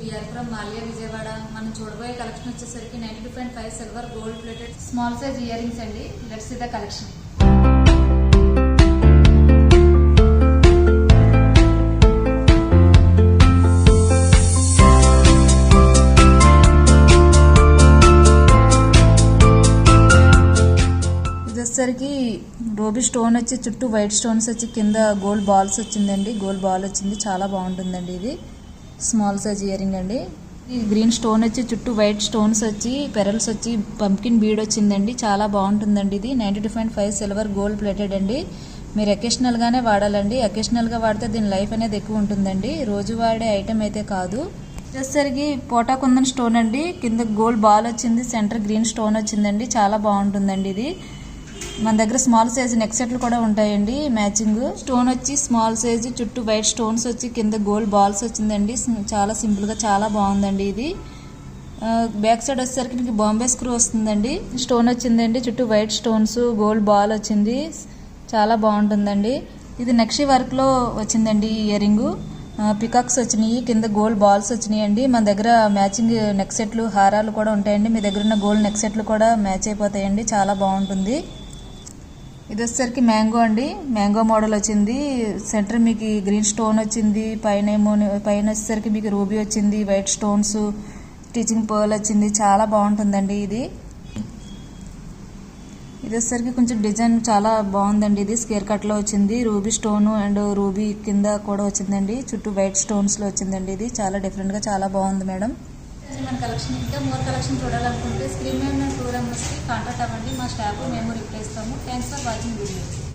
We are from Malia Vijayawada. మనం చూడబోయే collection వచ్చేసరికి 92.5 silver gold plated small size ear rings అండి. Let's see the collection. వచ్చేసరికి ruby stone వచ్చి చుట్టూ వైట్ స్టోన్స్ వచ్చి కింద గోల్డ్ బాల్స్ వచ్చిందండి. గోల్డ్ బాల్ వచ్చింది, చాలా బాగుంటుందండి. ఇది స్మాల్ సైజ్ ఇయర్ రింగ్ అండి. ఈ గ్రీన్ స్టోన్ వచ్చి చుట్టూ వైట్ స్టోన్స్ వచ్చి పెరల్స్ వచ్చి పంకిన్ బీడ్ వచ్చిందండి. చాలా బాగుంటుందండి. ఇది 92.5 సిల్వర్ గోల్డ్ ప్లేటెడ్ అండి. మీరు అకేషనల్గానే వాడాలండి. అకేషనల్గా వాడితే దీని లైఫ్ అనేది ఎక్కువ ఉంటుందండి. రోజు వాడే ఐటెం అయితే కాదు. వచ్చేసరికి పోటా కుందన్ స్టోన్ అండి. కింద గోల్డ్ బాల్ వచ్చింది, సెంటర్ గ్రీన్ స్టోన్ వచ్చిందండి. చాలా బాగుంటుందండి. ఇది మన దగ్గర స్మాల్ సైజ్ నెక్ సెట్లు కూడా ఉంటాయండి. మ్యాచింగ్ స్టోన్ వచ్చి స్మాల్ సైజ్ చుట్టూ వైట్ స్టోన్స్ వచ్చి కింద గోల్డ్ బాల్స్ వచ్చిందండి. చాలా సింపుల్ గా చాలా బాగుందండి. ఇది బ్యాక్ సైడ్ వచ్చేసరికి మీకు బాంబే స్క్రూ వస్తుందండి. స్టోన్ వచ్చిందండి, చుట్టూ వైట్ స్టోన్స్ గోల్డ్ బాల్ వచ్చింది. చాలా బాగుంటుందండి. ఇది నక్షి వర్క్ లో వచ్చిందండి. ఇయర్ రింగ్ పికాక్స్ వచ్చినాయి, కింద గోల్డ్ బాల్స్ వచ్చినాయి అండి. మన దగ్గర మ్యాచింగ్ నెక్ సెట్లు హారాలు కూడా ఉంటాయండి. మీ దగ్గర ఉన్న గోల్డ్ నెక్ సెట్లు కూడా మ్యాచ్ అయిపోతాయండి. చాలా బాగుంటుంది. ఇది వచ్చేసరికి మ్యాంగో అండి. మ్యాంగో మోడల్ వచ్చింది. సెంటర్ మీకు గ్రీన్ స్టోన్ వచ్చింది, పైన వచ్చేసరికి మీకు రూబీ వచ్చింది, వైట్ స్టోన్స్ స్టిచింగ్ పర్ల్ వచ్చింది. చాలా బాగుంటుందండి. ఇది వచ్చేసరికి కొంచెం డిజైన్ చాలా బాగుందండి. ఇది స్క్వేర్ కట్ లో వచ్చింది. రూబీ స్టోన్ అండ్ రూబీ కింద కూడా వచ్చిందండి. చుట్టూ వైట్ స్టోన్స్ లో వచ్చిందండి. ఇది చాలా డిఫరెంట్ గా చాలా బాగుంది మేడం. మన కలెక్షన్ ఇంకా మోర్ కలెక్షన్ చూడాలనుకుంటే స్క్రీన్ మీద 2 నెంబర్స్కి కాంటాక్ట్ అవ్వండి. మా స్టాఫ్ మేము రిప్లై ఇస్తాము. Thanks for watching video.